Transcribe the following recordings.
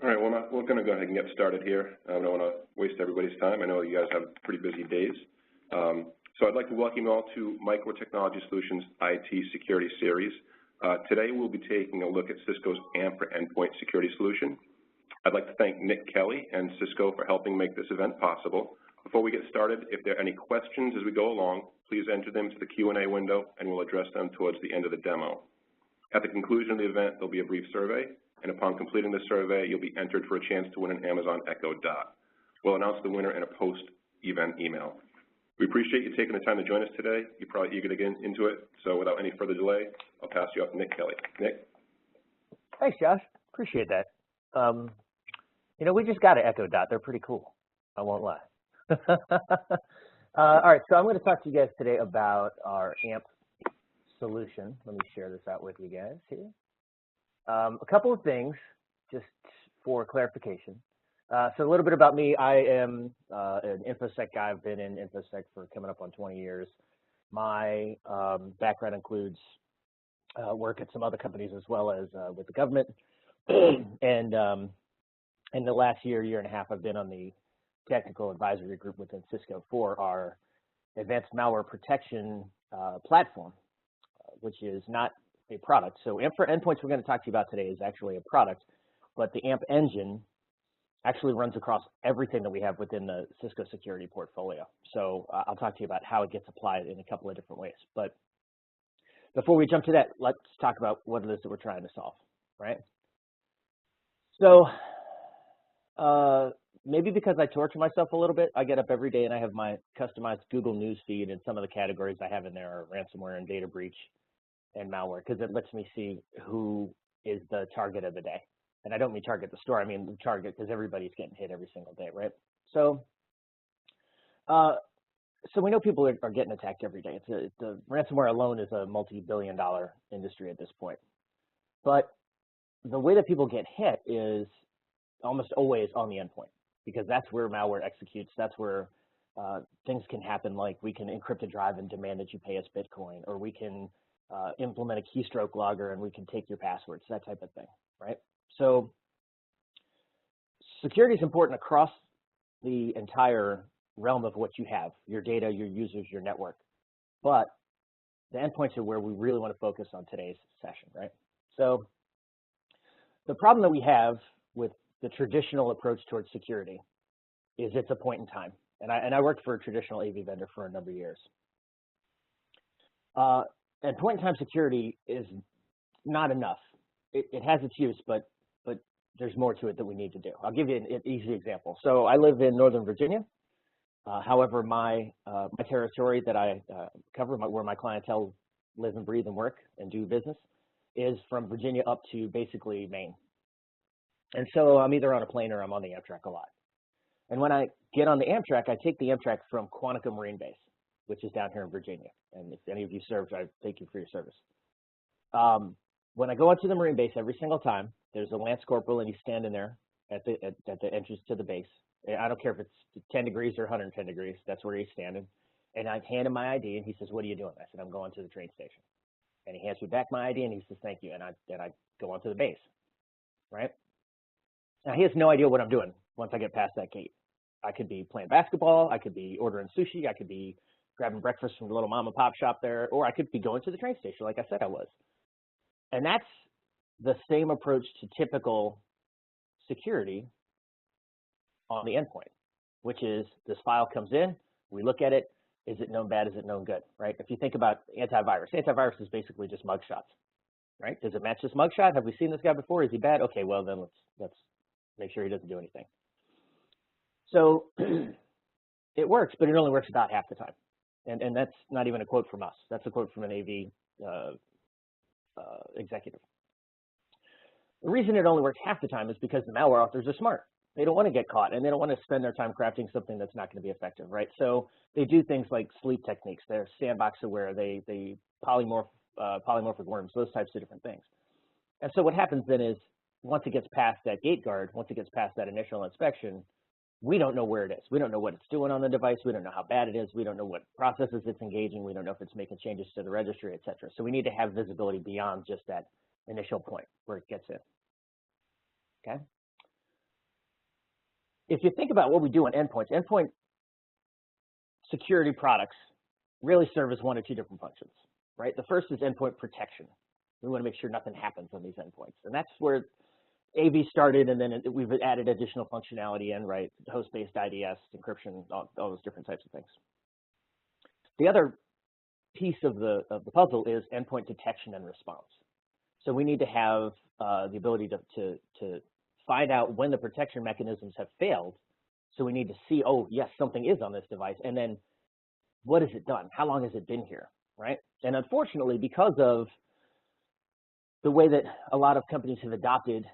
All right, well, we're going to go ahead and get started here. I don't want to waste everybody's time. I know you guys have pretty busy days. So I'd like to welcome you all to Micro Technology Solutions IT Security Series. Today we'll be taking a look at Cisco's AMP for Endpoint Security Solution. I'd like to thank Nick Kelly and Cisco for helping make this event possible. Before we get started, if there are any questions as we go along, please enter them to the Q&A window and we'll address them towards the end of the demo. At the conclusion of the event, there'll be a brief survey, and upon completing the survey, you'll be entered for a chance to win an Amazon Echo Dot. We'll announce the winner in a post-event email. We appreciate you taking the time to join us today. You're probably eager to get into it, so without any further delay, I'll pass you off to Nick Kelly. Nick? Thanks, Josh. Appreciate that. You know, we just got an Echo Dot. They're pretty cool. I won't lie. All right, so I'm going to talk to you guys today about our AMP solution. Let me share this out with you guys here. A couple of things just for clarification. So a little bit about me. I am an InfoSec guy. I've been in InfoSec for coming up on 20 years. My background includes work at some other companies as well as with the government. And in the last year and a half, I've been on the technical advisory group within Cisco for our advanced malware protection platform, which is not a product. So AMP for Endpoints we're going to talk to you about today is actually a product, but the AMP engine actually runs across everything that we have within the Cisco security portfolio. So I'll talk to you about how it gets applied in a couple of different ways. But before we jump to that, let's talk about what it is that we're trying to solve, right? So maybe because I torture myself a little bit, I get up every day and I have my customized Google News feed, and some of the categories I have in there are ransomware and data breach and malware, because it lets me see who is the target of the day. And I don't mean target the store, I mean the target because everybody's getting hit every single day, right? So so we know people are getting attacked every day. The ransomware alone is a multi-billion-dollar industry at this point. But the way that people get hit is almost always on the endpoint, because that's where malware executes. That's where things can happen, like we can encrypt a drive and demand that you pay us Bitcoin, or we can implement a keystroke logger and we can take your passwords, that type of thing, right? So security is important across the entire realm of what you have, your data, your users, your network. But the endpoints are where we really want to focus on today's session, right? So the problem that we have with the traditional approach towards security is it's a point in time. And I worked for a traditional AV vendor for a number of years. And point in time security is not enough. It has its use, but there's more to it that we need to do. I'll give you an easy example. So I live in Northern Virginia. However, my territory that I cover, where my clientele live and breathe and work and do business, is from Virginia up to basically Maine. And so I'm either on a plane or I'm on the Amtrak a lot. And when I get on the Amtrak, I take the Amtrak from Quantico Marine Base, which is down here in Virginia. And if any of you served, I thank you for your service. When I go onto the Marine Base every single time, there's a Lance Corporal and he's standing there at the entrance to the base. I don't care if it's 10 degrees or 110 degrees, that's where he's standing. And I hand him my ID and he says, "What are you doing?" I said, "I'm going to the train station." And he hands me back my ID and he says, "Thank you." And I go onto the base, right? Now he has no idea what I'm doing once I get past that gate. I could be playing basketball, I could be ordering sushi, I could be grabbing breakfast from the little mom and pop shop there, or I could be going to the train station like I said I was. And that's the same approach to typical security on the endpoint, which is this file comes in, we look at it, is it known bad, is it known good, right? If you think about antivirus is basically just mugshots, right? Does it match this mugshot? Have we seen this guy before? Is he bad? Okay, well then let's make sure he doesn't do anything. So it works, but it only works about half the time. And that's not even a quote from us. That's a quote from an AV executive. The reason it only works half the time is because the malware authors are smart. They don't want to get caught, and they don't want to spend their time crafting something that's not going to be effective, right? So they do things like sleep techniques. They're sandbox aware. They polymorphic worms, those types of different things. And so what happens then is once it gets past that gate guard, once it gets past that initial inspection, we don't know where it is. We don't know what it's doing on the device. We don't know how bad it is. We don't know what processes it's engaging. We don't know if it's making changes to the registry, et cetera. So we need to have visibility beyond just that initial point where it gets in. Okay? if you think about what we do on endpoints, endpoint security products really serve as one or two different functions, right? The first is endpoint protection. We want to make sure nothing happens on these endpoints, and that's where AV started, and then we've added additional functionality in, right? Host-based IDS, encryption, all those different types of things. The other piece of the puzzle is endpoint detection and response. So we need to have the ability to find out when the protection mechanisms have failed. So we need to see, oh, yes, something is on this device, and then what has it done? How long has it been here, right? And unfortunately, because of the way that a lot of companies have adopted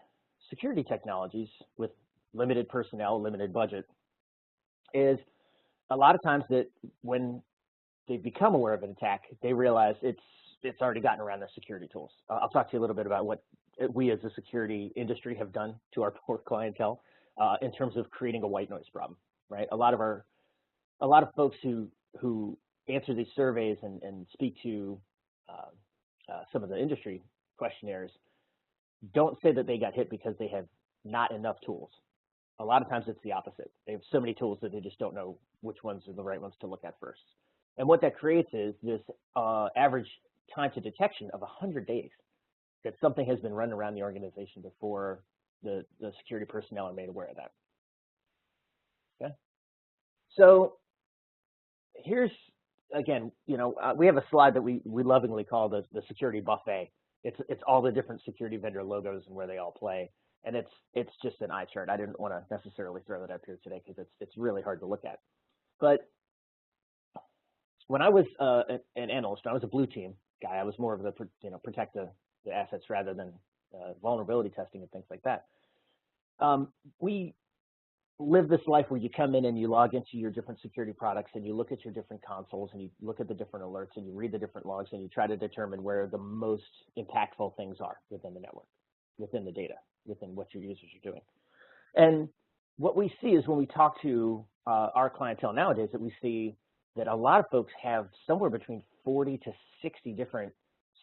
security technologies with limited personnel, limited budget, is a lot of times that when they become aware of an attack, they realize it's already gotten around their security tools. I'll talk to you a little bit about what we as a security industry have done to our poor clientele in terms of creating a white noise problem, right? A lot of folks who answer these surveys and speak to some of the industry questionnaires don't say that they got hit because they have not enough tools. A lot of times it's the opposite. They have so many tools that they just don't know which ones are the right ones to look at first. And what that creates is this average time to detection of 100 days that something has been run around the organization before the security personnel are made aware of that. Okay. So here's, again, we have a slide that we lovingly call the security buffet. It's all the different security vendor logos and where they all play, and it's just an eye chart. I didn't want to necessarily throw that up here today because it's really hard to look at. But when I was an analyst, I was a blue team guy. I was more of the protect the assets rather than vulnerability testing and things like that. We live this life where you come in and you log into your different security products and you look at your different consoles and you look at the different alerts and you read the different logs and you try to determine where the most impactful things are within the network, within the data, within what your users are doing. And what we see is when we talk to our clientele nowadays, that we see that a lot of folks have somewhere between 40 to 60 different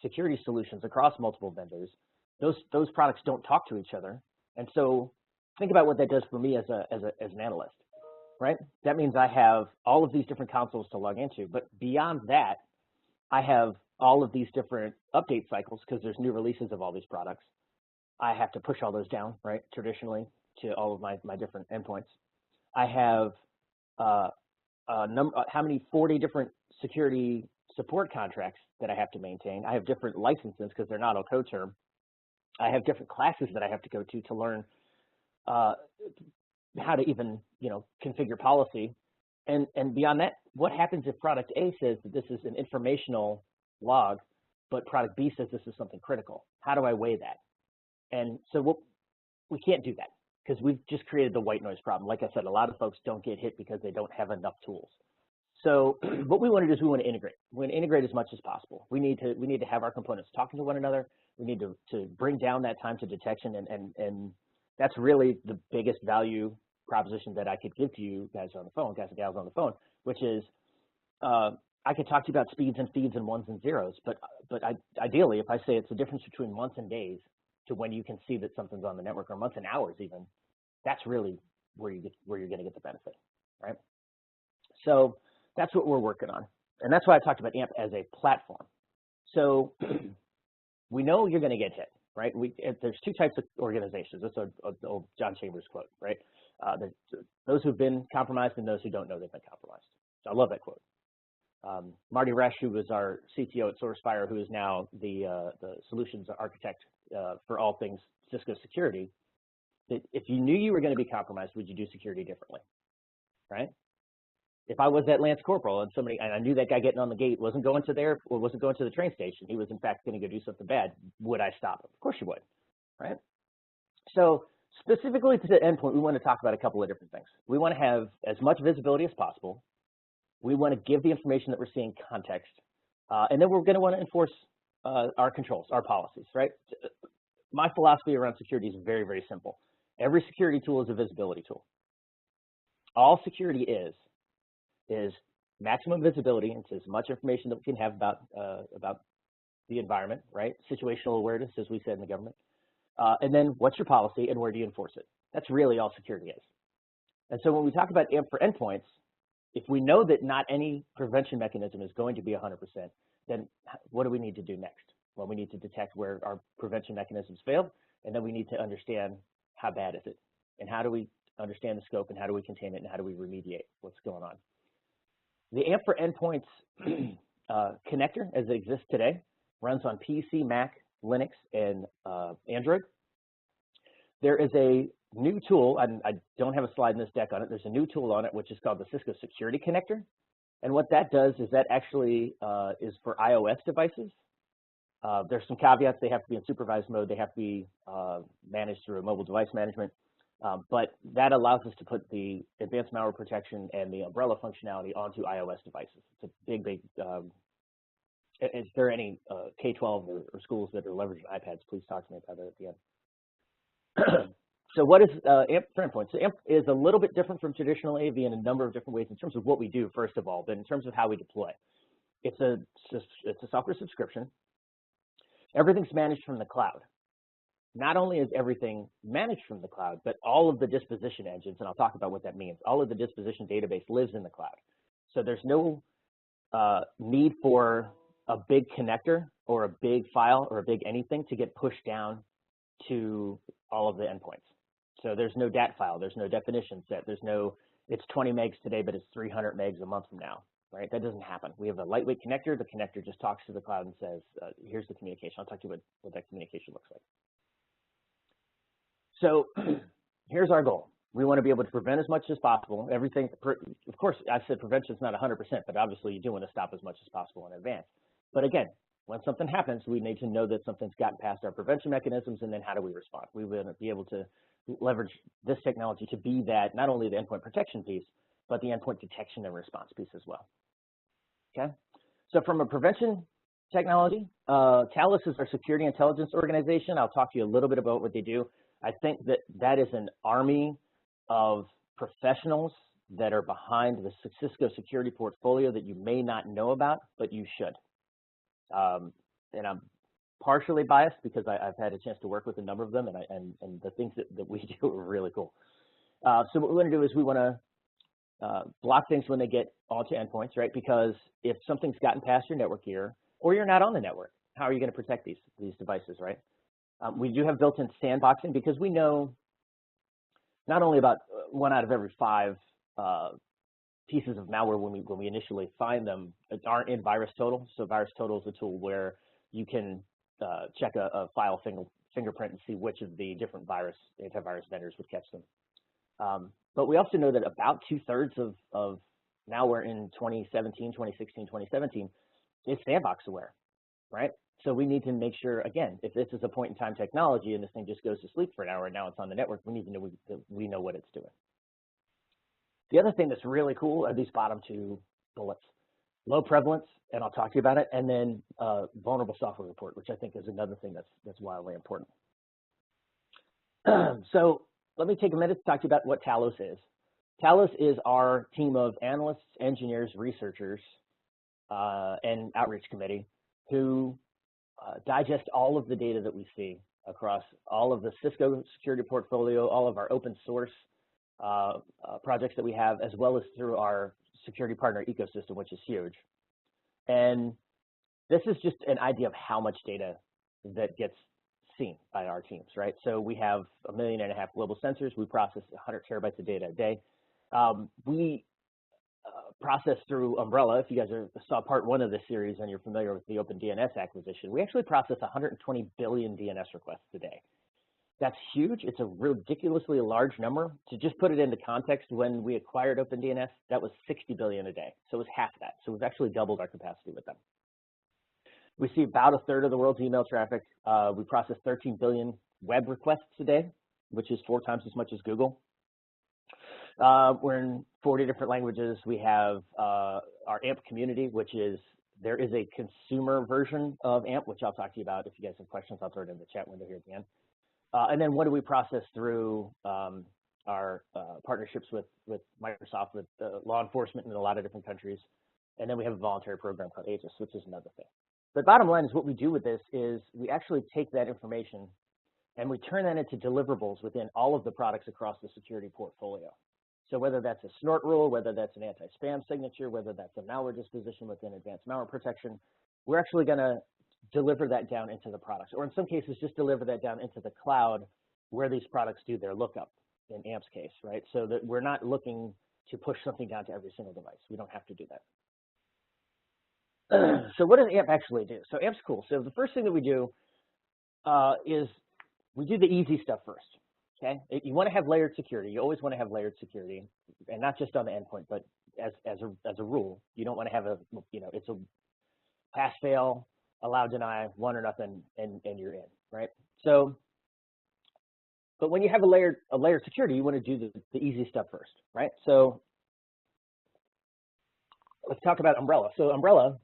security solutions across multiple vendors. Those products don't talk to each other. And so think about what that does for me as an analyst, right? That means I have all of these different consoles to log into, but beyond that, I have all of these different update cycles because there's new releases of all these products. I have to push all those down, right, traditionally to all of my different endpoints. I have how many 40 different security support contracts that I have to maintain. I have different licenses because they're not all coterm. I have different classes that I have to go to learn how to even configure policy, and beyond that, what happens if product A says that this is an informational log, but product B says this is something critical? How do I weigh that? And so we can't do that because we've just created the white noise problem. Like I said, a lot of folks don't get hit because they don't have enough tools. So what we want to do is we want to integrate. We want to integrate as much as possible. We need to have our components talking to one another. We need to bring down that time to detection, and that's really the biggest value proposition that I could give to you guys on the phone, guys and gals on the phone, which is I could talk to you about speeds and feeds and ones and zeros, but ideally, if I say it's the difference between months and days to when you can see that something's on the network, or months and hours even, that's really where you're going to get the benefit, right? So that's what we're working on, and that's why I talked about AMP as a platform. So we know you're going to get hit, right? There's two types of organizations. That's an old John Chambers quote, right? Those who've been compromised and those who don't know they've been compromised. So I love that quote. Marty Resch, who was our CTO at SourceFire, who is now the solutions architect for all things Cisco security, that if you knew you were going to be compromised, would you do security differently, right? If I was that Lance Corporal and I knew that guy getting on the gate wasn't going to the train station, he was in fact going to go do something bad, would I stop him? Of course you would, right? So specifically to the endpoint, we want to talk about a couple of different things. We want to have as much visibility as possible. We want to give the information that we're seeing context, and then we're going to want to enforce our controls, our policies, right? My philosophy around security is very, very simple. Every security tool is a visibility tool. All security is maximum visibility into as much information that we can have about the environment, right? Situational awareness, as we said in the government. And then what's your policy and where do you enforce it? That's really all security is. And so when we talk about AMP for endpoints, if we know that not any prevention mechanism is going to be 100%, then what do we need to do next? Well, we need to detect where our prevention mechanisms failed, and then we need to understand how bad is it, and how do we understand the scope, and how do we contain it, and how do we remediate what's going on. The AMP for endpoints connector, as it exists today, runs on PC, Mac, Linux, and Android. There is a new tool, and I don't have a slide in this deck on it. There's a new tool on it, which is called the Cisco Security Connector. And what that does is that actually is for iOS devices. There's some caveats. They have to be in supervised mode. They have to be managed through a mobile device management. But that allows us to put the advanced malware protection and the umbrella functionality onto iOS devices. It's a big, big, if there are any K-12 or schools that are leveraging iPads, please talk to me about that at the end. So what is AMP for endpoints? So AMP is a little bit different from traditional AV in a number of different ways in terms of what we do, first of all, but in terms of how we deploy. It's a software subscription. Everything's managed from the cloud. Not only is everything managed from the cloud, but all of the disposition engines, and I'll talk about what that means, all of the disposition database lives in the cloud. So there's no need for a big connector or a big file or a big anything to get pushed down to all of the endpoints. So there's no DAT file, there's no definition set, there's no, it's 20 megs today, but it's 300 megs a month from now, right? That doesn't happen. We have a lightweight connector. The connector just talks to the cloud and says, here's the communication. I'll talk to you what that communication looks like. So here's our goal. We want to be able to prevent as much as possible. Everything, of course, I said prevention is not 100%, but obviously you do want to stop as much as possible in advance. But again, when something happens, we need to know that something's gotten past our prevention mechanisms, and then how do we respond? We want to be able to leverage this technology to be that, not only the endpoint protection piece, but the endpoint detection and response piece as well. Okay? So from a prevention technology, Talos is our security intelligence organization. I'll talk to you a little bit about what they do. I think that that is an army of professionals that are behind the Cisco security portfolio that you may not know about, but you should. And I'm partially biased because I've had a chance to work with a number of them, and the things that we do are really cool. So what we want to do is we want to block things when they get onto endpoints, right? Because if something's gotten past your network gear, or you're not on the network, how are you going to protect these devices, right? We do have built-in sandboxing because we know not only about 1 out of every 5 pieces of malware when we initially find them aren't in VirusTotal. So VirusTotal is a tool where you can check a file fingerprint and see which of the different antivirus vendors would catch them. But we also know that about 2/3 of malware in 2017, 2016, 2017 is sandbox aware, right? So we need to make sure, again, if this is a point-in-time technology and this thing just goes to sleep for an hour and now it's on the network, we need to know we know what it's doing. The other thing that's really cool are these bottom 2 bullets. Low prevalence, and I'll talk to you about it, and then vulnerable software report, which I think is another thing that's wildly important. So let me take a minute to talk to you about what Talos is. Talos is our team of analysts, engineers, researchers, and outreach committee who digest all of the data that we see across all of the Cisco security portfolio, all of our open source projects that we have, as well as through our security partner ecosystem, which is huge. And this is just an idea of how much data that gets seen by our teams, right? So we have 1.5 million global sensors. We process 100 terabytes of data a day. We process through Umbrella. If you guys saw part 1 of this series and you're familiar with the OpenDNS acquisition, we actually process 120 billion DNS requests a day. That's huge. It's a ridiculously large number. To just put it into context, when we acquired OpenDNS, that was 60 billion a day. So it was half that. So we've actually doubled our capacity with them. We see about 1/3 of the world's email traffic. We process 13 billion web requests a day, which is 4 times as much as Google. We're in 40 different languages. We have our AMP community, which is, there is a consumer version of AMP, which I'll talk to you about. If you guys have questions, I'll throw it in the chat window here at the end. And then what do we process through our partnerships with Microsoft, with law enforcement in a lot of different countries. And then we have a voluntary program called Aegis, which is another thing. But bottom line is what we do with this is we actually take that information and we turn that into deliverables within all of the products across the security portfolio. So whether that's a snort rule, whether that's an anti-spam signature, whether that's a malware disposition within advanced malware protection, we're actually going to deliver that down into the products, or in some cases, just deliver that down into the cloud where these products do their lookup in AMP's case, right? So that we're not looking to push something down to every single device. We don't have to do that. So what does AMP actually do? So AMP's cool. So the first thing that we do is we do the easy stuff first. Okay, you want to have layered security. You always want to have layered security, and not just on the endpoint, but as a rule, you don't want to have a, it's a pass fail, allow, deny, one or nothing, and you're in, right? So, but when you have a layered security, you want to do the easy stuff first, right? So let's talk about Umbrella. So Umbrella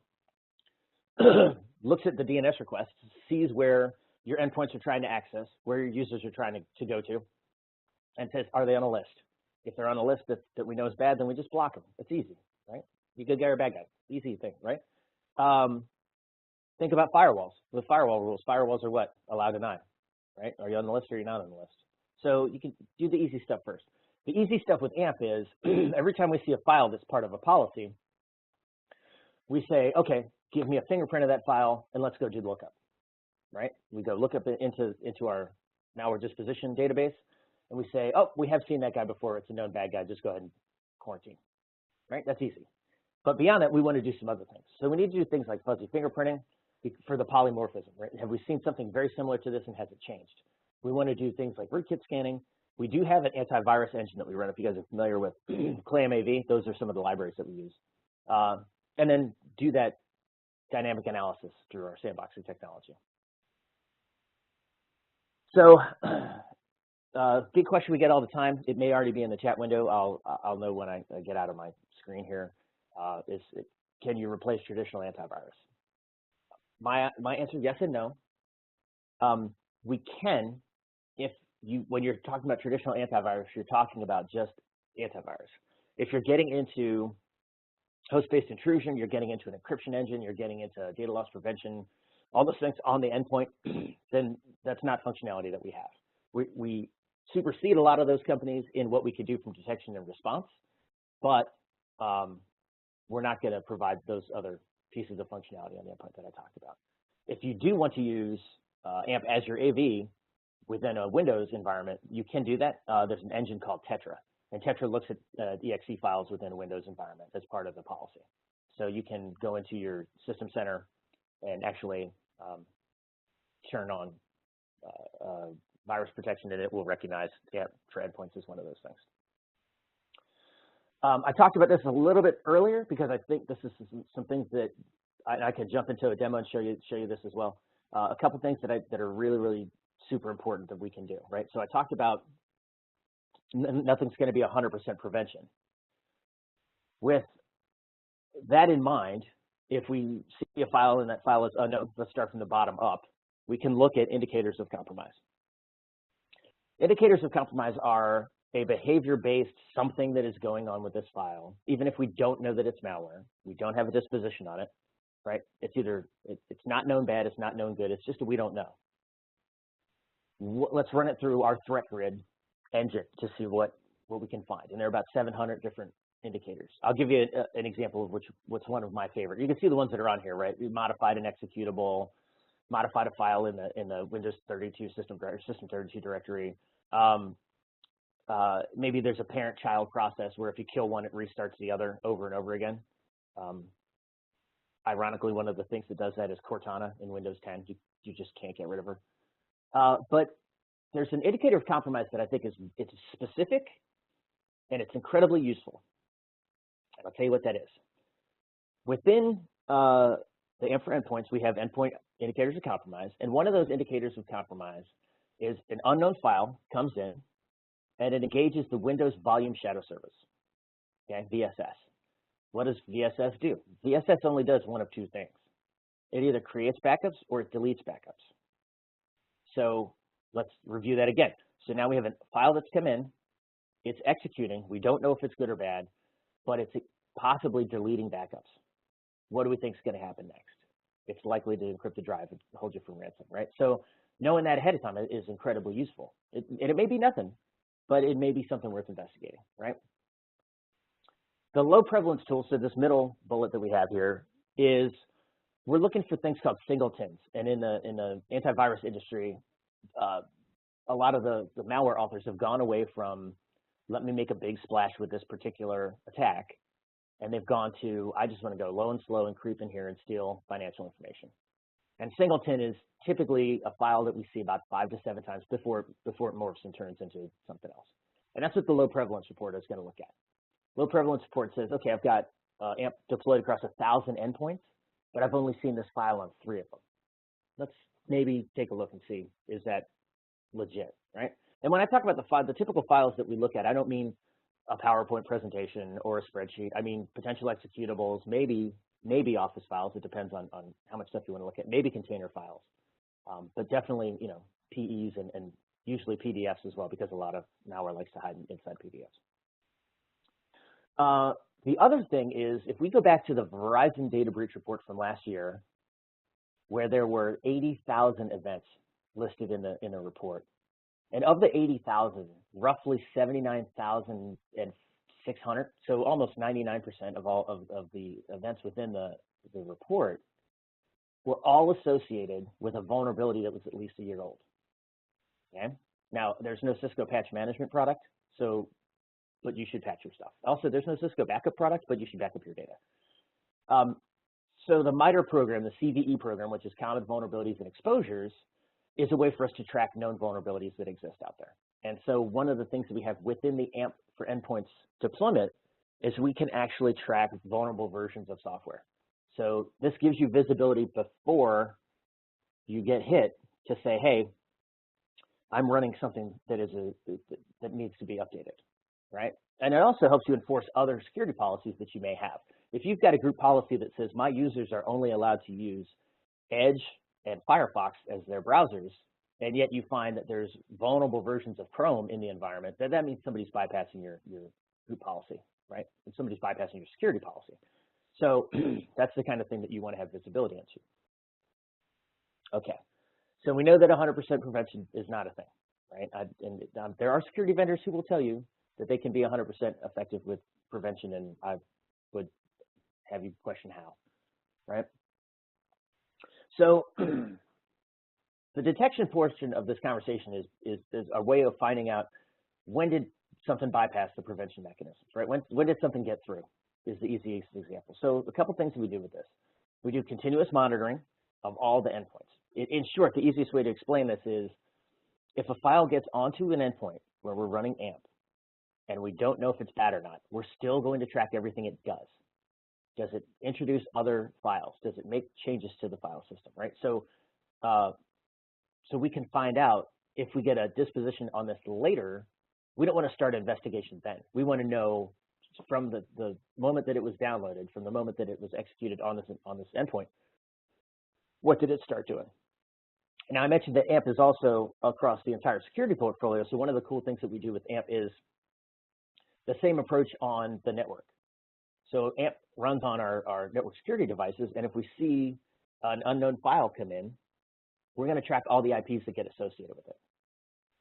looks at the DNS request, sees where your endpoints are trying to access, where your users are trying to go to, and says, are they on a list? If they're on a list that we know is bad, then we just block them. It's easy, right? You good guy or bad guy, easy thing, right? Think about firewalls. With firewall rules, firewalls are what? Allow, deny, right? Are you on the list or are you not on the list? So you can do the easy stuff first. The easy stuff with AMP is every time we see a file that's part of a policy, we say, okay, give me a fingerprint of that file and let's go do the lookup. Right? We go look up into our malware disposition database, and we say, oh, we have seen that guy before. It's a known bad guy. Just go ahead and quarantine. Right? That's easy. But beyond that, we want to do some other things. So we need to do things like fuzzy fingerprinting for the polymorphism. Right? Have we seen something very similar to this, and has it changed? We want to do things like rootkit scanning. We do have an antivirus engine that we run. If you guys are familiar with ClamAV, those are some of the libraries that we use. And then do that dynamic analysis through our sandboxing technology. So, big question we get all the time. It may already be in the chat window. I'll know when I get out of my screen here. Can you replace traditional antivirus? My answer, yes and no. We can, when you're talking about traditional antivirus, you're talking about just antivirus. If you're getting into host-based intrusion, you're getting into an encryption engine, you're getting into data loss prevention, all those things on the endpoint, then that's not functionality that we have. We supersede a lot of those companies in what we could do from detection and response, but we're not going to provide those other pieces of functionality on the endpoint that I talked about. If you do want to use AMP as your AV within a Windows environment, you can do that. There's an engine called Tetra, and Tetra looks at exe files within a Windows environment as part of the policy. So you can go into your system center and actually turn on virus protection, and it will recognize AMP for endpoints as one of those things. I talked about this a little bit earlier because I think this is some things that I could jump into a demo and show you this as well. A couple things that are really, really super important that we can do, right? So I talked about nothing's going to be 100% prevention. With that in mind, if we see a file and that file is unknown, let's start from the bottom up, we can look at indicators of compromise. Indicators of compromise are a behavior-based something that is going on with this file, even if we don't know that it's malware, we don't have a disposition on it, right? It's either, it's not known bad, it's not known good, it's just a we don't know. Let's run it through our threat grid engine to see what we can find. And there are about 700 different indicators. I'll give you an example of what's one of my favorite. You can see the ones that are on here, right? We modified an executable, modified a file in the Windows 32 system 32 directory. Maybe there's a parent-child process where if you kill one, it restarts the other over and over again. Ironically, one of the things that does that is Cortana in Windows 10. You just can't get rid of her. But there's an indicator of compromise that I think it's specific and it's incredibly useful. And I'll tell you what that is. Within the AMP for endpoints, we have endpoint indicators of compromise, and one of those indicators of compromise is an unknown file comes in and it engages the Windows Volume Shadow Service, okay, VSS. What does VSS do? VSS only does one of two things. It either creates backups or it deletes backups. So let's review that again. So now we have a file that's come in, it's executing, we don't know if it's good or bad, but it's possibly deleting backups. What do we think is going to happen next? It's likely to encrypt the drive and hold you from ransom, right? So knowing that ahead of time is incredibly useful. And it may be nothing, but it may be something worth investigating, right? The low prevalence tool, so this middle bullet that we have here, is we're looking for things called singletons. And in the antivirus industry, a lot of the malware authors have gone away from, let me make a big splash with this particular attack, and they've gone to, I just want to go low and slow and creep in here and steal financial information. And singleton is typically a file that we see about 5 to 7 times before it morphs and turns into something else. And that's what the low prevalence report is going to look at. Low prevalence report says, okay, I've got AMP deployed across 1,000 endpoints, but I've only seen this file on 3 of them. Let's maybe take a look and see, is that legit, right? And when I talk about the typical files that we look at, I don't mean a PowerPoint presentation or a spreadsheet. I mean potential executables, maybe Office files. It depends on how much stuff you want to look at. Maybe container files, but definitely, you know, PEs and usually PDFs as well, because a lot of malware likes to hide inside PDFs. The other thing is, if we go back to the Verizon data breach report from last year, where there were 80,000 events listed in the report, and of the 80,000, roughly 79,600, so almost 99% of all of the events within the report, were all associated with a vulnerability that was at least a year old. Okay. Now, there's no Cisco patch management product, but you should patch your stuff. Also, there's no Cisco backup product, but you should back up your data. So the MITRE program, the CVE program, which is Common Vulnerabilities and Exposures, is a way for us to track known vulnerabilities that exist out there. And so one of the things that we have within the AMP for Endpoints deployment is we can actually track vulnerable versions of software. So this gives you visibility before you get hit to say, hey, I'm running something that that needs to be updated, right? And it also helps you enforce other security policies that you may have. If you've got a group policy that says my users are only allowed to use Edge and Firefox as their browsers, and yet you find that there's vulnerable versions of Chrome in the environment, then that means somebody's bypassing your group policy, right? And somebody's bypassing your security policy. So that's the kind of thing that you want to have visibility into. Okay, so we know that 100% prevention is not a thing, right? There are security vendors who will tell you that they can be 100% effective with prevention, and I would have you question how, right? So the detection portion of this conversation is a way of finding out when did something bypass the prevention mechanisms, right? When did something get through is the easiest example. So a couple things that we do with this. We do continuous monitoring of all the endpoints. In short, the easiest way to explain this is if a file gets onto an endpoint where we're running AMP and we don't know if it's bad or not, we're still going to track everything it does. Does it introduce other files? Does it make changes to the file system, right? So we can find out if we get a disposition on this later. We don't want to start an investigation then. We want to know from the moment that it was downloaded, from the moment that it was executed on this endpoint, what did it start doing? Now, I mentioned that AMP is also across the entire security portfolio. So one of the cool things that we do with AMP is the same approach on the network. So AMP runs on our network security devices, and if we see an unknown file come in, we're going to track all the IPs that get associated with it.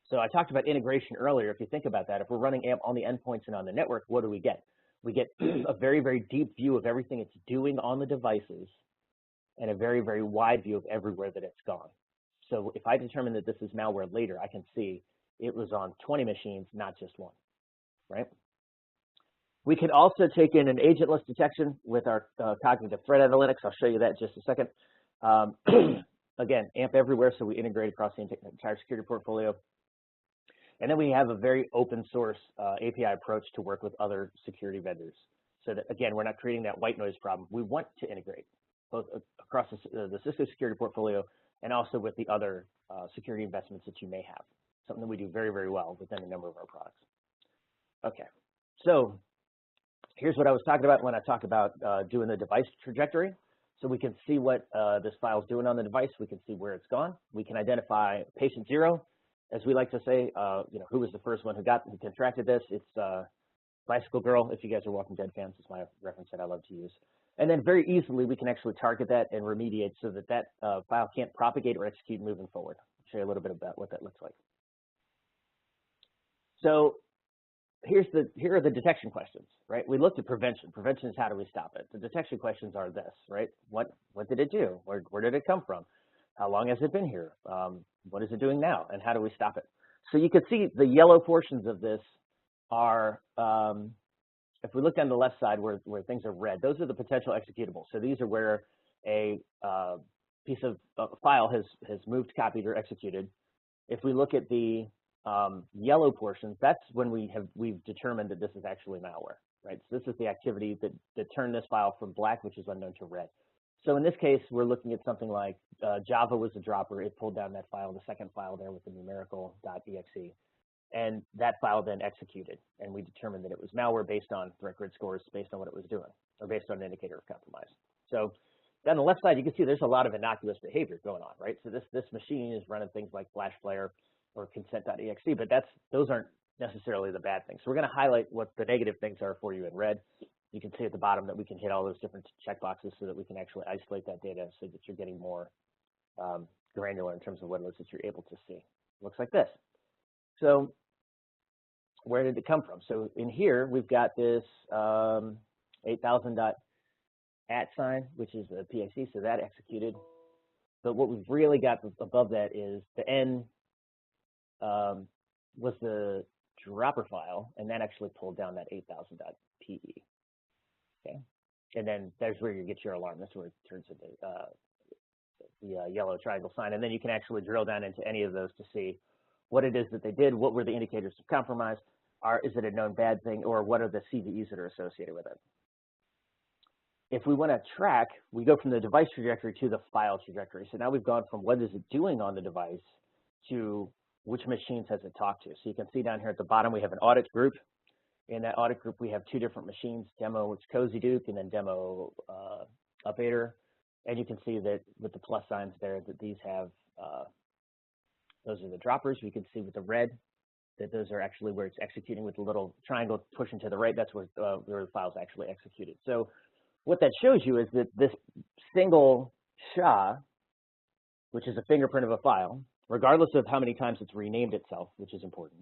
So I talked about integration earlier. If you think about that, if we're running AMP on the endpoints and on the network, what do we get? We get a very, very deep view of everything it's doing on the devices and a very, very wide view of everywhere that it's gone. So if I determine that this is malware later, I can see it was on 20 machines, not just one, right? We can also take in an agentless detection with our cognitive threat analytics. I'll show you that in just a second. Again, AMP everywhere, so we integrate across the entire security portfolio. And then we have a very open source API approach to work with other security vendors. So that, again, we're not creating that white noise problem. We want to integrate both across the Cisco security portfolio and also with the other security investments that you may have, something that we do very, very well within a number of our products. Okay, so here's what I was talking about when I talk about doing the device trajectory. So we can see what this file is doing on the device. We can see where it's gone. We can identify patient 0, as we like to say, who was the first one who contracted this. It's Bicycle Girl. If you guys are Walking Dead fans, it's my reference that I love to use. And then very easily, we can actually target that and remediate so that that file can't propagate or execute moving forward. I'll show you a little bit about what that looks like. So here are the detection questions, right? We looked at prevention. Prevention is how do we stop it? The detection questions are this, right? What did it do? Where did it come from? How long has it been here? What is it doing now? And how do we stop it? So you can see the yellow portions of this are, if we look down the left side where things are red, those are the potential executables. So these are where a piece of file has moved, copied, or executed. If we look at the yellow portions, that's when we've determined that this is actually malware, right? So this is the activity that turned this file from black, which is unknown, to red. So in this case, we're looking at something like Java was the dropper. It pulled down that file, the second file there with the numerical.exe. And that file then executed. And we determined that it was malware based on threat grid scores, based on what it was doing, or based on an indicator of compromise. So down the left side, you can see there's a lot of innocuous behavior going on, right? So this machine is running things like flash player or consent.exe, but those aren't necessarily the bad things. So we're going to highlight what the negative things are for you in red. You can see at the bottom that we can hit all those different checkboxes so that we can actually isolate that data so that you're getting more granular in terms of what it is that you're able to see. It looks like this. So where did it come from? So in here, we've got this 8000.at sign, which is a PIC, so that executed. But what we've really got above that is the N was the dropper file, and that actually pulled down that 8000.pe. Okay, and then there's where you get your alarm. That's where it turns into the yellow triangle sign, and then you can actually drill down into any of those to see what it is that they did, what were the indicators of compromise, is it a known bad thing, or what are the CVEs that are associated with it. If we want to track, we go from the device trajectory to the file trajectory. So now we've gone from what is it doing on the device to which machines has it talked to. So you can see down here at the bottom, we have an audit group. In that audit group, we have two different machines, demo, which is Cozy Duke, and then demo Upator. And you can see that with the plus signs there that these have, those are the droppers. We can see with the red that those are actually where it's executing with the little triangle pushing to the right. That's where the file's actually executed. So what that shows you is that this single SHA, which is a fingerprint of a file, regardless of how many times it's renamed itself, which is important,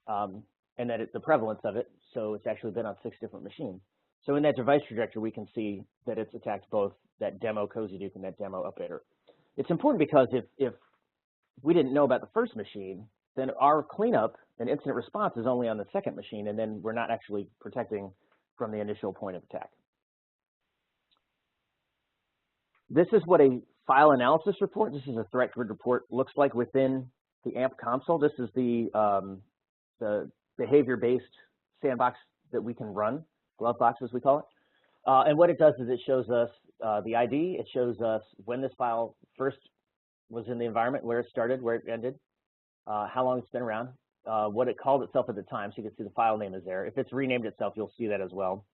and that it's the prevalence of it, so it's actually been on 6 different machines. So in that device trajectory, we can see that it's attacked both that demo Cozy Duke and that demo Upator. It's important because if we didn't know about the first machine, then our cleanup and incident response is only on the second machine, and then we're not actually protecting from the initial point of attack. This is what a file analysis report, this is a threat grid report, looks like within the AMP console. This is the behavior-based sandbox that we can run, glove box as we call it. And what it does is it shows us the ID, it shows us when this file first was in the environment, where it started, where it ended, how long it's been around, what it called itself at the time, so you can see the file name is there. If it's renamed itself, you'll see that as well.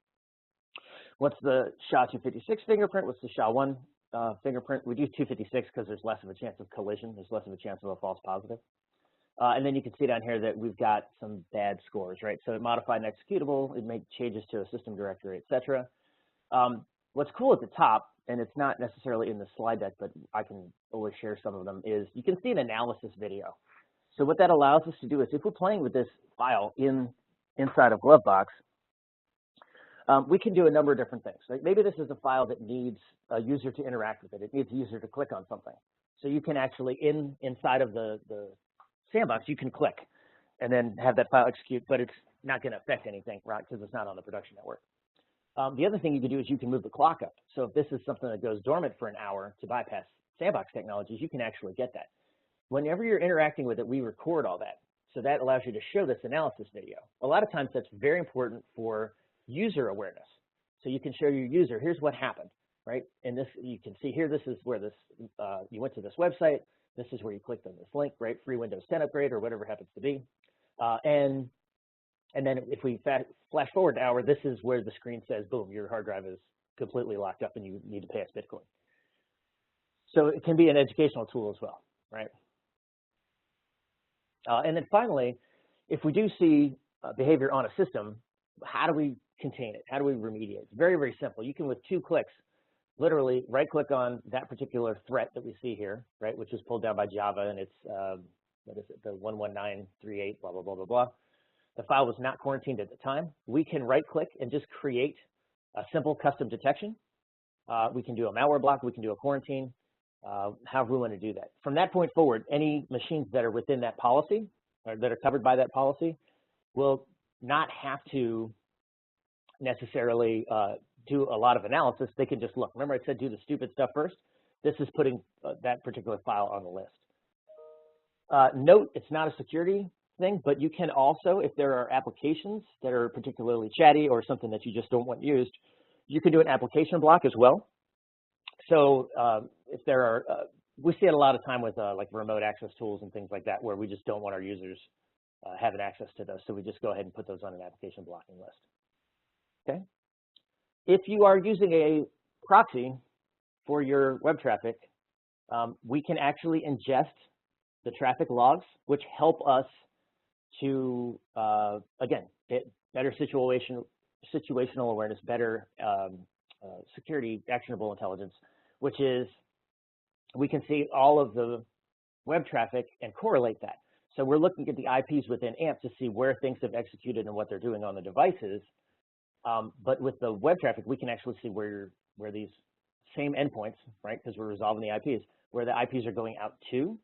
What's the SHA-256 fingerprint? What's the SHA-1 fingerprint? We do 256 because there's less of a chance of collision. There's less of a chance of a false positive. And then you can see down here that we've got some bad scores, right? So it modified an executable, it made changes to a system directory, etc. What's cool at the top, and it's not necessarily in the slide deck, but I can always share some of them, is you can see an analysis video. So what that allows us to do is if we're playing with this file inside of Glovebox, we can do a number of different things. Right? Maybe this is a file that needs a user to interact with it. It needs a user to click on something. So you can actually, inside of the sandbox, you can click and then have that file execute, but it's not going to affect anything, right, because it's not on the production network. The other thing you can do is you can move the clock up. So if this is something that goes dormant for an hour to bypass sandbox technologies, you can actually get that. Whenever you're interacting with it, we record all that. So that allows you to show this analysis video. A lot of times that's very important for user awareness. So you can show your user, here's what happened, right? And this, you can see here, this is where this, you went to this website, this is where you clicked on this link, right? Free Windows 10 upgrade or whatever it happens to be. And then if we flash forward an hour, this is where the screen says, boom, your hard drive is completely locked up and you need to pay us Bitcoin. So it can be an educational tool as well, right? And then finally, if we do see behavior on a system, how do we contain it? How do we remediate? It's very, very simple. You can, with 2 clicks, literally right-click on that particular threat that we see here, right, which is pulled down by Java, and it's, what is it, the 11938, blah, blah, blah, blah, blah. the file was not quarantined at the time, we can right-click and just create a simple custom detection. We can do a malware block, we can do a quarantine, however we want to do that. From that point forward, any machines that are within that policy or that are covered by that policy will not have to necessarily do a lot of analysis. They can just look. Remember I said do the stupid stuff first? This is putting that particular file on the list. Note, it's not a security thing, but you can also, if there are applications that are particularly chatty or something that you just don't want used, you can do an application block as well. So if there are, we see it a lot of time with like remote access tools and things like that, where we just don't want our users having access to those. So we just go ahead and put those on an application blocking list. Okay. If you are using a proxy for your web traffic, we can actually ingest the traffic logs, which help us to, again, get better situational awareness, better security actionable intelligence, which is we can see all of the web traffic and correlate that. So we're looking at the IPs within AMP to see where things have executed and what they're doing on the devices. But with the web traffic, we can actually see where these same endpoints, right, because we're resolving the IPs, where the IPs are going out to.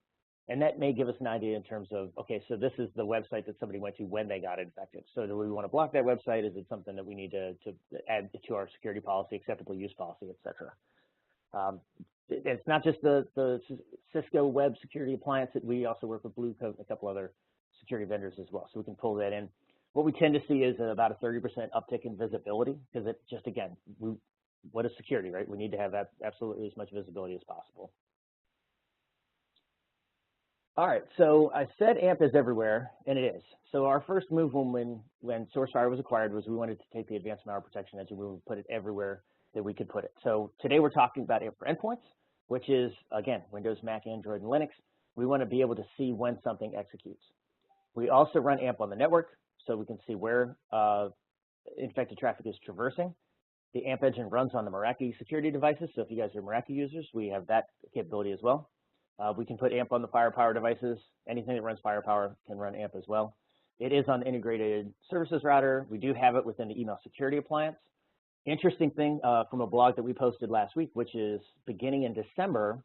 And that may give us an idea in terms of, okay, so this is the website that somebody went to when they got infected. So do we want to block that website? Is it something that we need to add to our security policy, acceptable use policy, et cetera? It's not just the Cisco web security appliance. We also work with Blue Coat and a couple other security vendors as well. So we can pull that in. What we tend to see is about a 30% uptick in visibility, because it just, again, what is security, right? We need to have absolutely as much visibility as possible. All right, so I said AMP is everywhere, and it is. So our first move when SourceFire was acquired was we wanted to take the advanced malware protection engine, we would put it everywhere that we could put it. So today we're talking about AMP for endpoints, which is, again, Windows, Mac, Android, and Linux. We want to be able to see when something executes. We also run AMP on the network, so we can see where infected traffic is traversing. The AMP engine runs on the Meraki security devices, so if you guys are Meraki users, we have that capability as well. We can put AMP on the Firepower devices. Anything that runs Firepower can run AMP as well. It is on the integrated services router. We do have it within the email security appliance. Interesting thing from a blog that we posted last week, which is beginning in December,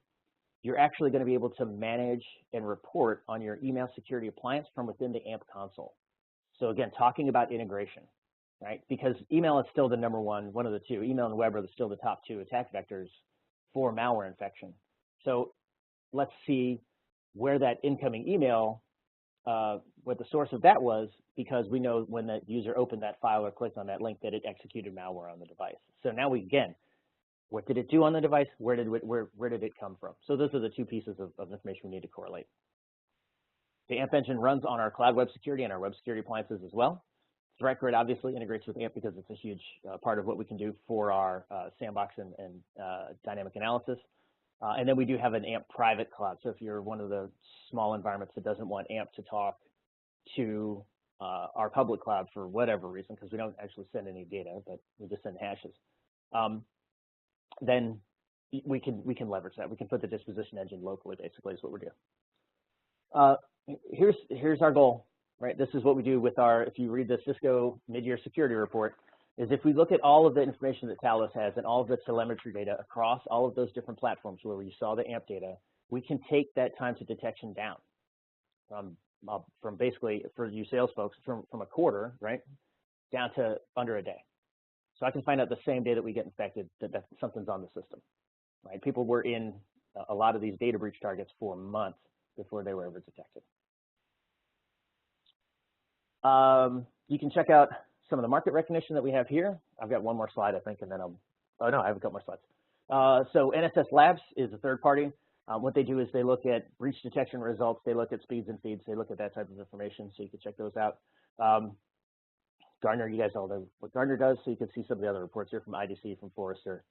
you're actually going to be able to manage and report on your email security appliance from within the AMP console. So again, talking about integration, right? Because email is still the number one of the two. Email and web are still the top two attack vectors for malware infection. So let's see where that incoming email, what the source of that was, because we know when that user opened that file or clicked on that link that it executed malware on the device. So now we, again, what did it do on the device? Where did it come from? So those are the two pieces of information we need to correlate. The AMP engine runs on our cloud web security and our web security appliances as well. ThreatGrid obviously integrates with AMP because it's a huge part of what we can do for our sandbox and dynamic analysis. And then we do have an AMP private cloud. So if you're one of the small environments that doesn't want AMP to talk to our public cloud for whatever reason, because we don't actually send any data, but we just send hashes, then we can leverage that. We can put the disposition engine locally, basically, is what we're doing. Here's our goal, right? This is what we do with our, if you read the Cisco mid-year security report, is if we look at all of the information that Talos has and all of the telemetry data across all of those different platforms where you saw the AMP data, we can take that time to detection down from basically, for you sales folks, from a quarter, right, down to under a day. So I can find out the same day that we get infected that something's on the system, right? People were in a lot of these data breach targets for months before they were ever detected. You can check out some of the market recognition that we have here. I've got one more slide, I think, and then oh no, I have a couple more slides. So NSS Labs is a third party. What they do is they look at breach detection results, they look at speeds and feeds, they look at that type of information, so you can check those out. Gartner, you guys all know what Gartner does, so you can see some of the other reports here from IDC, from Forrester,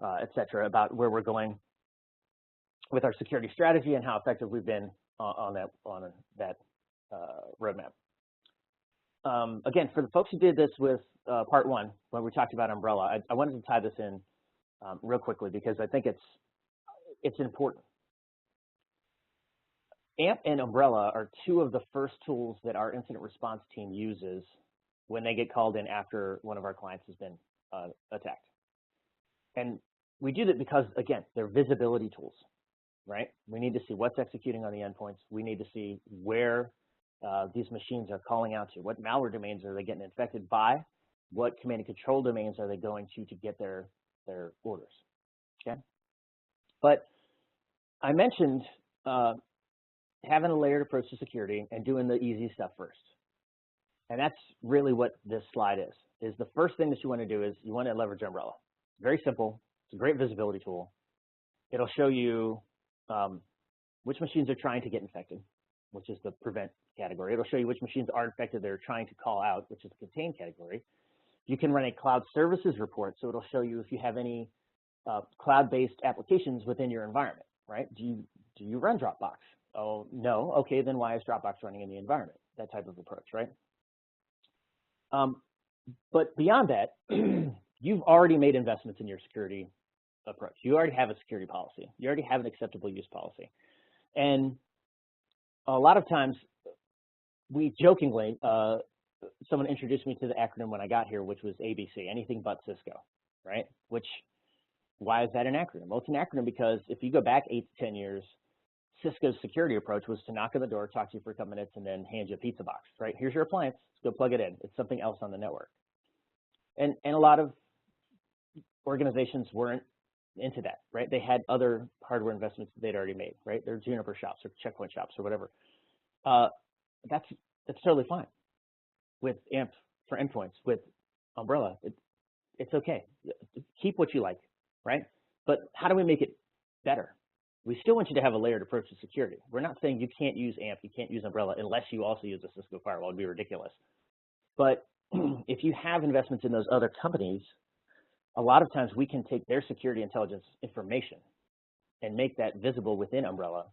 et cetera, about where we're going with our security strategy and how effective we've been on that roadmap. Again, for the folks who did this with part one, when we talked about Umbrella, I wanted to tie this in real quickly because I think it's important. AMP and Umbrella are two of the first tools that our incident response team uses when they get called in after one of our clients has been attacked. And we do that because, again, they're visibility tools, right? We need to see what's executing on the endpoints. We need to see where these machines are calling out to. What malware domains are they getting infected by? What command and control domains are they going to get their orders, okay? But I mentioned having a layered approach to security and doing the easy stuff first. And that's really what this slide is the first thing that you want to do is you want to leverage Umbrella. Very simple. It's a great visibility tool. It'll show you which machines are trying to get infected, which is the prevent category. It'll show you which machines are infected they're trying to call out, which is the contain category. You can run a cloud services report, so it'll show you if you have any cloud-based applications within your environment, right? Do you run Dropbox? Oh, no. Okay, then why is Dropbox running in the environment? That type of approach, right? But beyond that, you've already made investments in your security approach. You already have a security policy. You already have an acceptable use policy. And a lot of times, we jokingly, someone introduced me to the acronym when I got here, which was ABC, anything but Cisco, right? Why is that an acronym? Well, it's an acronym because if you go back 8 to 10 years, Cisco's security approach was to knock on the door, talk to you for a couple minutes, and then hand you a pizza box, right? Here's your appliance, go plug it in. It's something else on the network. And a lot of organizations weren't into that, right? They had other hardware investments that they'd already made, right? They're Juniper shops or Checkpoint shops or whatever. That's totally fine with AMP for endpoints, with Umbrella. It's okay. Keep what you like, right? But how do we make it better? We still want you to have a layered approach to security. We're not saying you can't use AMP, you can't use Umbrella unless you also use a Cisco firewall. It'd be ridiculous. But if you have investments in those other companies, a lot of times we can take their security intelligence information and make that visible within Umbrella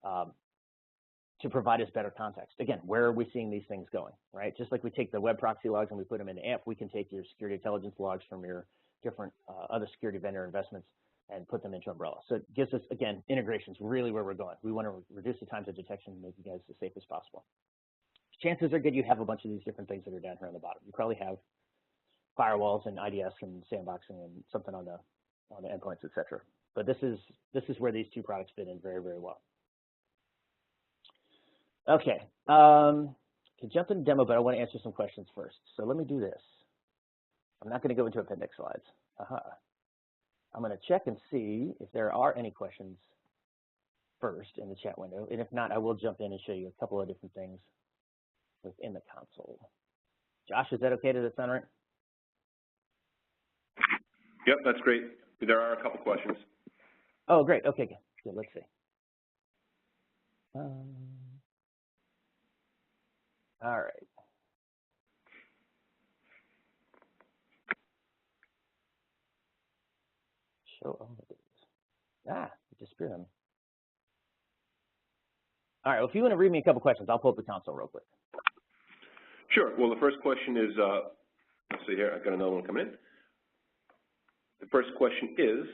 to provide us better context. Again, where are we seeing these things going, right? Just like we take the web proxy logs and we put them into AMP, we can take your security intelligence logs from your different other security vendor investments and put them into Umbrella. So it gives us, again, integrations really where we're going. We want to reduce the times of detection and make you guys as safe as possible. Chances are good you have a bunch of these different things that are down here on the bottom. You probably have firewalls and IDS and sandboxing and something on the endpoints, etc. But this is where these two products fit in very, very well. Okay, can jump into demo, but I want to answer some questions first. So let me do this. I'm not going to go into appendix slides. I'm going to check and see if there are any questions first in the chat window. And if not, I will jump in and show you a couple of different things within the console. Josh, is that okay? Does that sound right? Yep, that's great. There are a couple questions. Oh, great. Okay, good. Let's see. All right. Show all of these. It disappeared on me. All right, well, if you want to read me a couple questions, I'll pull up the console real quick. Sure. Well, the first question is, let's see here, I've got another one coming in. The first question is,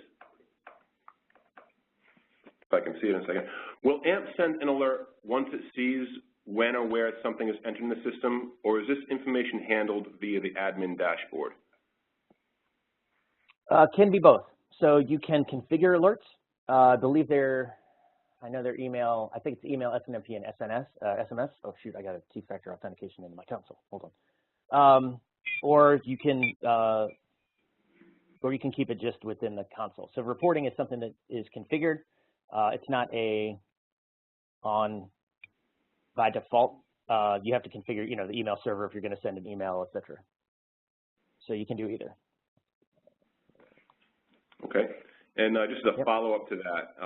if I can see it in a second, will AMP send an alert once it sees when or where something is entered in the system, or is this information handled via the admin dashboard? Can be both. So you can configure alerts. I believe I know their email, I think it's email, SNMP, and SMS. Oh, shoot, I got a two-factor authentication in my console. Hold on. Or you can keep it just within the console. So reporting is something that is configured. It's not on by default. You have to configure, the email server if you're going to send an email, etc. So you can do either. Okay. And just as a follow-up to that,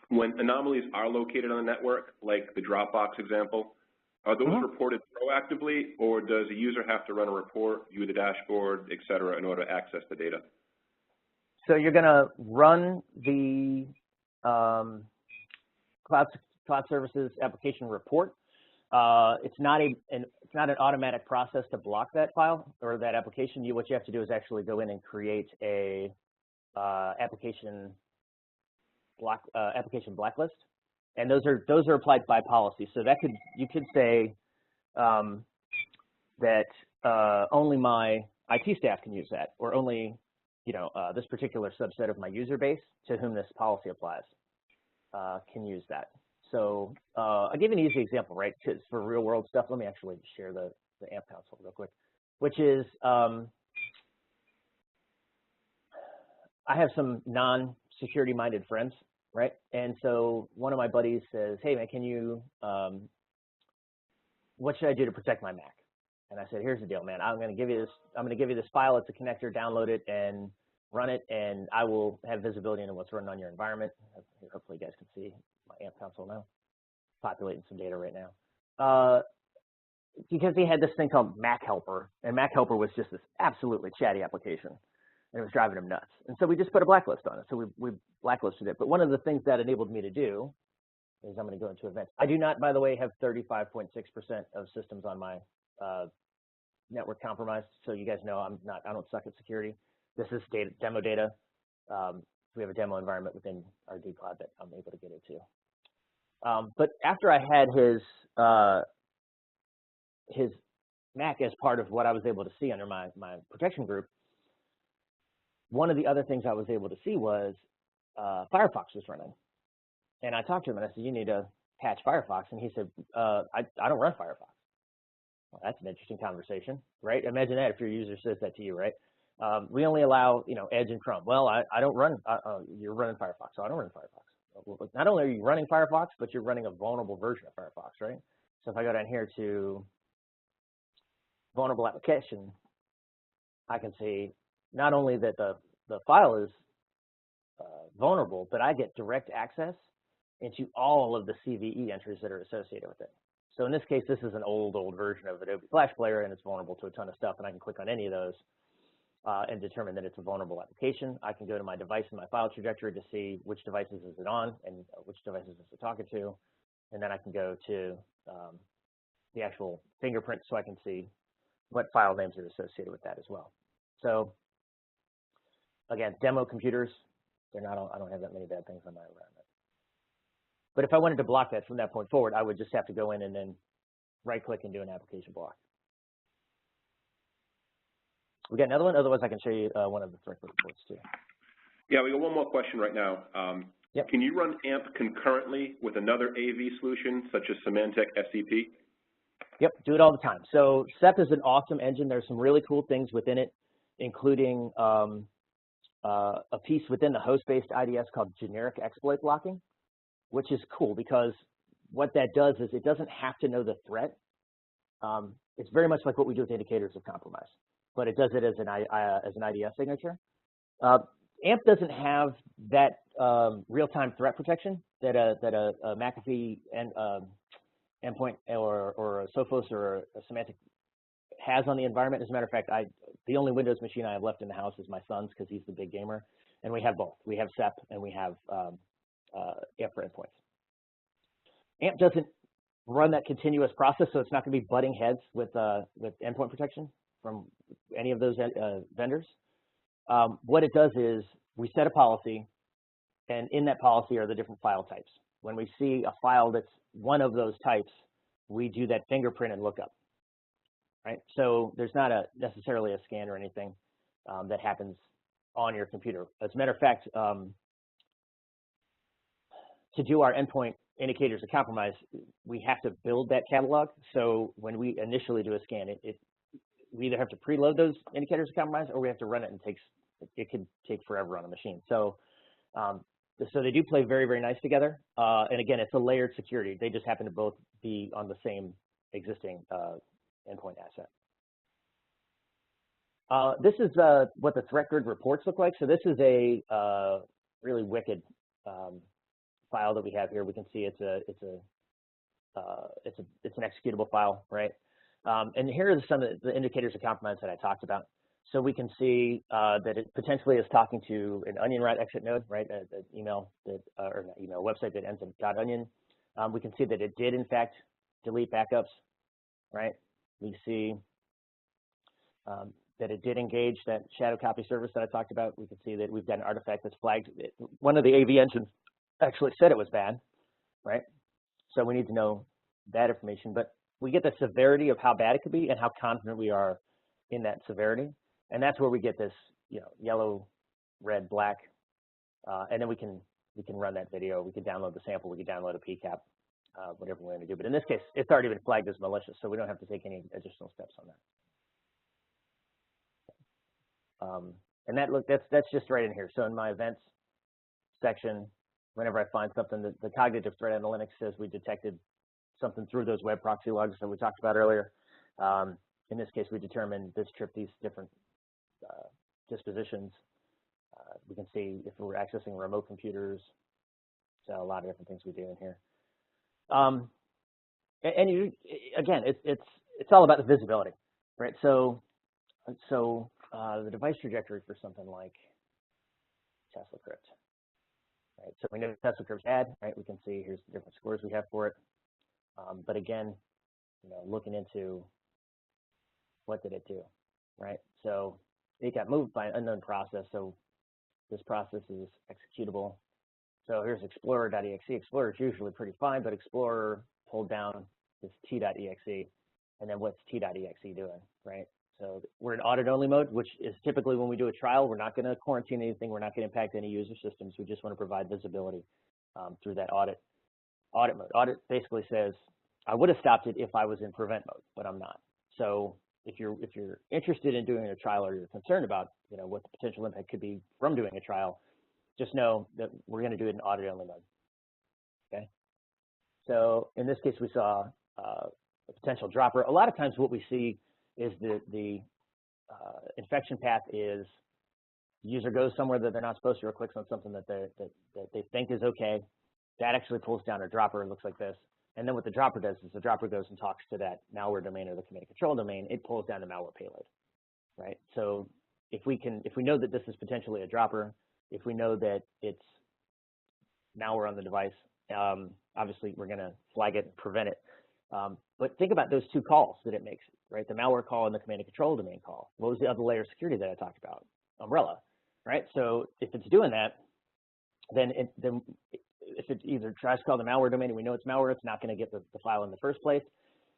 when anomalies are located on the network, like the Dropbox example, are those reported proactively, or does a user have to run a report, view the dashboard, et cetera, in order to access the data? So you're going to run the cloud services application report. It's not an automatic process to block that file or that application. What you have to do is actually go in and create a application blacklist, and those are applied by policy. So that you could say that only my IT staff can use that, or only this particular subset of my user base to whom this policy applies can use that. So I'll give you an easy example, right? Because for real world stuff, let me actually share the AMP console real quick, which is I have some non-security minded friends, right? And so one of my buddies says, hey man, can you, what should I do to protect my Mac? And I said, here's the deal, man. I'm going to give you this file. It's a connector. Download it and run it, and I will have visibility into what's running on your environment. Hopefully, you guys can see my AMP console now. Populating some data right now. Because he had this thing called Mac Helper, and Mac Helper was just this absolutely chatty application, and it was driving him nuts. And so we just put a blacklist on it. So we blacklisted it. But one of the things that enabled me to do is I'm going to go into events. I do not, by the way, have 35.6% of systems on my network compromised. So you guys know I don't suck at security. This is demo data. We have a demo environment within our D cloud that I'm able to get into. But after I had his Mac as part of what I was able to see under my protection group, one of the other things I was able to see was Firefox was running. And I talked to him and I said, you need to patch Firefox. And he said, I don't run Firefox. Well, that's an interesting conversation, right? Imagine that if your user says that to you, right? We only allow, Edge and Chrome. Well, I don't run, you're running Firefox, so I don't run Firefox. Well, not only are you running Firefox, but you're running a vulnerable version of Firefox, right? So if I go down here to vulnerable application, I can see not only that the file is vulnerable, but I get direct access into all of the CVE entries that are associated with it. So in this case, this is an old version of Adobe Flash Player, and it's vulnerable to a ton of stuff, and I can click on any of those and determine that it's a vulnerable application. I can go to my device and my file trajectory to see which devices is it on and which devices is it talking to, and then I can go to the actual fingerprint so I can see what file names are associated with that as well. So again, demo computers, I don't have that many bad things on my environment. But if I wanted to block that from that point forward, I would just have to go in and then right-click and do an application block. We got another one. Otherwise, I can show you one of the threat reports too. Yeah, we got one more question right now. Yep. Can you run AMP concurrently with another AV solution, such as Symantec SCP? Yep, do it all the time. So SEP is an awesome engine. There's some really cool things within it, including a piece within the host-based IDS called generic exploit blocking, which is cool because what that does is it doesn't have to know the threat. It's very much like what we do with indicators of compromise, but it does it as an IDS signature. AMP doesn't have that real-time threat protection that a McAfee and endpoint or a Sophos or a Symantec has on the environment. As a matter of fact, the only Windows machine I have left in the house is my son's because he's the big gamer, and we have both. We have SEP and we have AMP for endpoints. AMP doesn't run that continuous process, so it's not going to be butting heads with endpoint protection from any of those vendors. What it does is we set a policy, and in that policy are the different file types. When we see a file that's one of those types, we do that fingerprint and lookup, right? So there's not necessarily a scan or anything that happens on your computer. As a matter of fact, to do our endpoint indicators of compromise, we have to build that catalog. So when we initially do a scan, we either have to preload those indicators of compromise or we have to run it, and it could take forever on a machine. So so they do play very, very nice together. And again, it's a layered security. They just happen to both be on the same existing endpoint asset. This is what the threat grid reports look like. So this is a really wicked file that we have here. We can see it's an executable file, right? And here are some of the indicators of compromise that I talked about. So we can see that it potentially is talking to an onion route exit node, right? An email that, or not email, website that ends in .onion. We can see that it did in fact delete backups, right? We see that it did engage that shadow copy service that I talked about. We can see that we've got an artifact that's flagged. One of the AV engines actually said it was bad, right? So we need to know that information, but we get the severity of how bad it could be and how confident we are in that severity. And that's where we get this, yellow, red, black, and then we can run that video. We can download the sample. We can download a PCAP, whatever we're going to do. But in this case, it's already been flagged as malicious, so we don't have to take any additional steps on that. And that's just right in here. So in my events section, whenever I find something, the cognitive threat analytics says we detected something through those web proxy logs that we talked about earlier. In this case, we determined this trip, these different dispositions. We can see if we're accessing remote computers. So a lot of different things we do in here. Again, it's all about the visibility, right? So the device trajectory for something like Tesla crypt, right? So we know Tesla crypt's bad, right? We can see here's the different scores we have for it. But again, looking into what did it do, right? So it got moved by an unknown process. So this process is executable. So here's explorer.exe. Explorer is usually pretty fine, but Explorer pulled down this t.exe, and then what's t.exe doing, right? So we're in audit-only mode, which is typically when we do a trial, we're not going to quarantine anything. We're not going to impact any user systems. We just want to provide visibility through that audit mode. Audit basically says, I would have stopped it if I was in prevent mode, but I'm not. So if you're interested in doing a trial or you're concerned about what the potential impact could be from doing a trial, just know that we're going to do it in audit-only mode. Okay. So in this case, we saw a potential dropper. A lot of times, what we see is the infection path is the user goes somewhere that they're not supposed to, or clicks on something that they think is okay. That actually pulls down a dropper. It looks like this. And then what the dropper does is the dropper goes and talks to that malware domain or the command and control domain. It pulls down the malware payload, right? So if we know that this is potentially a dropper, if we know that it's malware on the device, obviously we're going to flag it and prevent it. But think about those two calls that it makes, right? The malware call and the command and control domain call. What was the other layer of security that I talked about? Umbrella, right? So if it's doing that, then if it either tries to call the malware domain and we know it's malware, it's not going to get the file in the first place.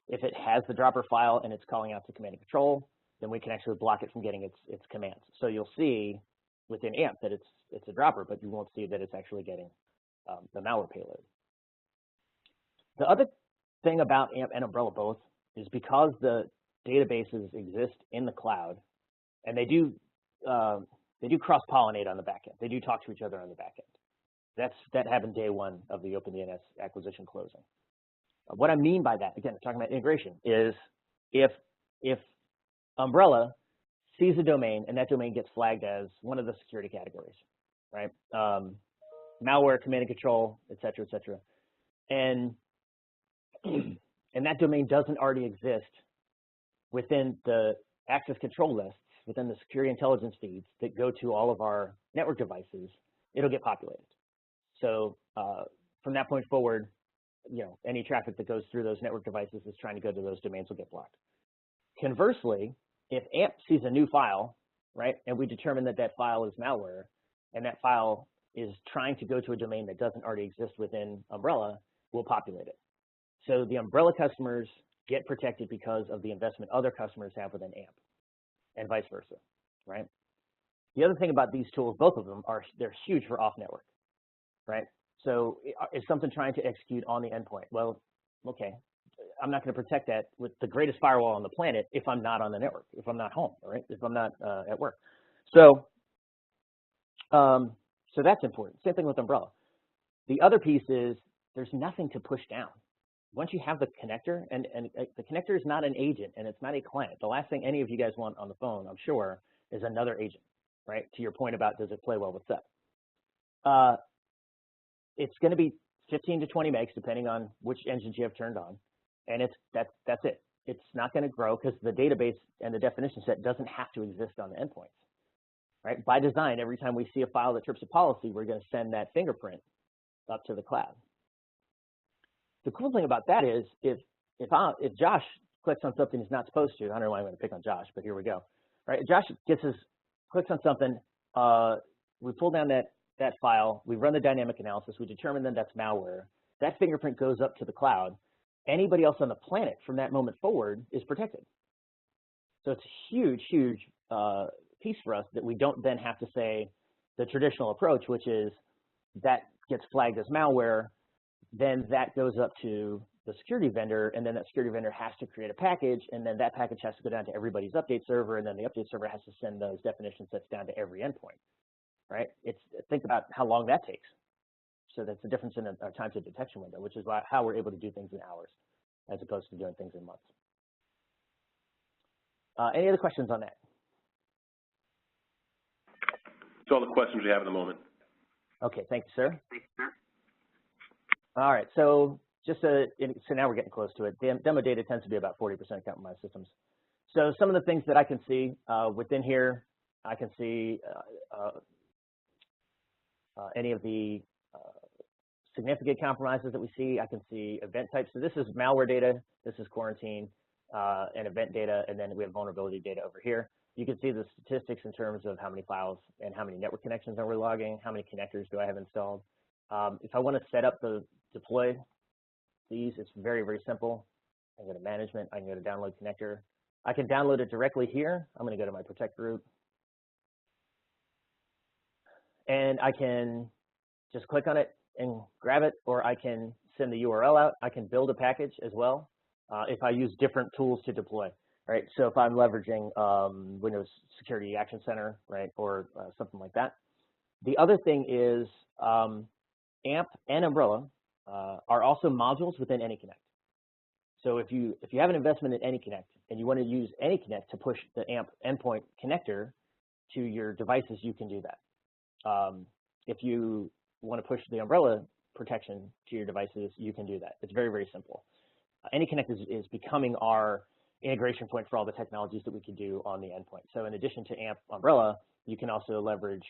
If it has the dropper file and it's calling out to command and control, then we can actually block it from getting its commands. So you'll see within AMP that it's a dropper, but you won't see that it's actually getting the malware payload. The other thing about AMP and Umbrella both is because the databases exist in the cloud, and they do cross-pollinate on the back end. They do talk to each other on the back end. That happened day one of the OpenDNS acquisition closing. What I mean by that, again, talking about integration, is if Umbrella sees a domain and that domain gets flagged as one of the security categories, right? Malware, command and control, et cetera, and that domain doesn't already exist within the access control lists, within the security intelligence feeds that go to all of our network devices, it'll get populated. So from that point forward, any traffic that goes through those network devices is trying to go to those domains will get blocked. Conversely, if AMP sees a new file, right, and we determine that that file is malware, and that file is trying to go to a domain that doesn't already exist within Umbrella, we'll populate it. So the Umbrella customers get protected because of the investment other customers have within AMP, and vice versa, right? The other thing about these tools, both of them, they're huge for off-network, right? So is something trying to execute on the endpoint? Well, okay, I'm not going to protect that with the greatest firewall on the planet if I'm not on the network, if I'm not home, right? If I'm not at work. So that's important. Same thing with Umbrella. The other piece is there's nothing to push down. Once you have the connector, and the connector is not an agent and it's not a client. The last thing any of you guys want on the phone, I'm sure, is another agent, right? To your point about does it play well with SEP. It's going to be 15 to 20 megs depending on which engines you have turned on, and that's it. It's not going to grow because the database and the definition set doesn't have to exist on the endpoints, right? By design, every time we see a file that trips a policy, we're going to send that fingerprint up to the cloud. The cool thing about that is if Josh clicks on something he's not supposed to, I don't know why I'm going to pick on Josh, but here we go. Right? Josh clicks on something, we pull down that file, we run the dynamic analysis, we determine that that's malware, that fingerprint goes up to the cloud. Anybody else on the planet from that moment forward is protected. So it's a huge, huge piece for us that we don't then have to say the traditional approach, which is that gets flagged as malware, then that goes up to the security vendor, and then that security vendor has to create a package, and then that package has to go down to everybody's update server, and then the update server has to send those definition sets down to every endpoint, right? Think about how long that takes. So that's the difference in our time to detection window, which is how we're able to do things in hours as opposed to doing things in months. Any other questions on that? That's all the questions we have at the moment. Okay, thank you, sir. All right, so so now we're getting close to it. Demo data tends to be about 40% compromised systems. So some of the things that I can see within here, I can see any of the significant compromises that we see. I can see event types. So this is malware data, this is quarantine and event data, and then we have vulnerability data over here. You can see the statistics in terms of how many files and how many network connections are we logging, how many connectors do I have installed. If I want to set up the deploy these, it's very, very simple. I can go to management, I can go to download connector. I can download it directly here. I'm going to go to my protect group. And I can just click on it and grab it, or I can send the URL out. I can build a package as well if I use different tools to deploy, right? So if I'm leveraging Windows Security Action Center, right, or something like that. The other thing is AMP and Umbrella are also modules within AnyConnect. So if you have an investment in AnyConnect and you want to use AnyConnect to push the AMP endpoint connector to your devices, you can do that. If you want to push the Umbrella protection to your devices, you can do that. It's very, very simple. AnyConnect is becoming our integration point for all the technologies that we can do on the endpoint. So in addition to AMP Umbrella, you can also leverage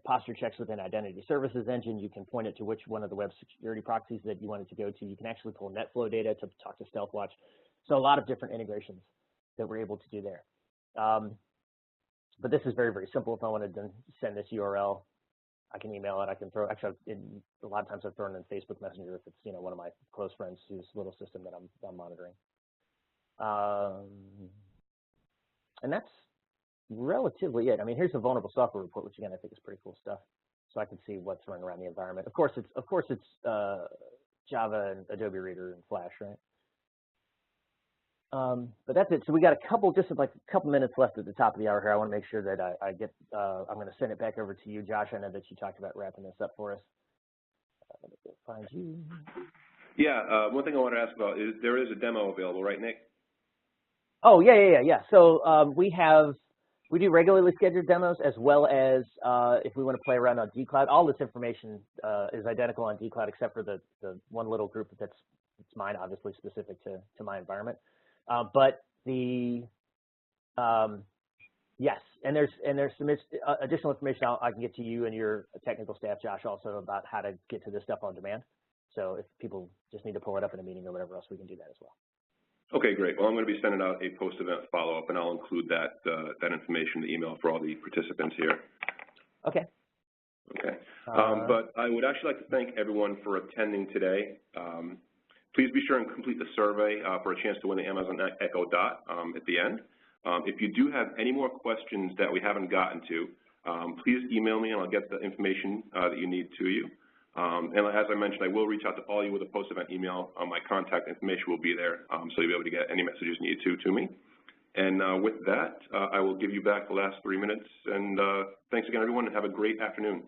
posture checks within Identity Services Engine. You can point it to which one of the web security proxies that you want it to go to. You can actually pull NetFlow data to talk to StealthWatch. So a lot of different integrations that we're able to do there. But this is very, very simple. If I wanted to send this URL, I can email it. I can throw, actually, a lot of times I've thrown it in Facebook Messenger if it's, you know, one of my close friends whose little system that I'm monitoring. And that's relatively it. I mean, here's a vulnerable software report, which again I think is pretty cool stuff. So I can see what's running around the environment. Of course, it's Java and Adobe Reader and Flash, right? But that's it. So we got just like a couple minutes left at the top of the hour here. I want to make sure that I get. I'm going to send it back over to you, Josh. I know that you talked about wrapping this up for us. Let me find you. Yeah. One thing I want to ask about is there is a demo available, right, Nick? Oh yeah. So we do regularly scheduled demos as well as if we want to play around on dcloud. All this information is identical on dcloud except for the one little group it's mine, obviously specific to my environment. But yes, and there's some additional information I can get to you and your technical staff, Josh, also about how to get to this stuff on demand. So if people just need to pull it up in a meeting or whatever else, we can do that as well. Okay, great. Well, I'm going to be sending out a post-event follow-up, and I'll include that information in the email for all the participants here. Okay. Okay. But I would actually like to thank everyone for attending today. Please be sure and complete the survey for a chance to win the Amazon Echo Dot at the end. If you do have any more questions that we haven't gotten to, please email me and I'll get the information that you need to you. And as I mentioned, I will reach out to all of you with a post-event email. My contact information will be there, so you'll be able to get any messages needed to me. And with that, I will give you back the last 3 minutes. And thanks again, everyone, and have a great afternoon.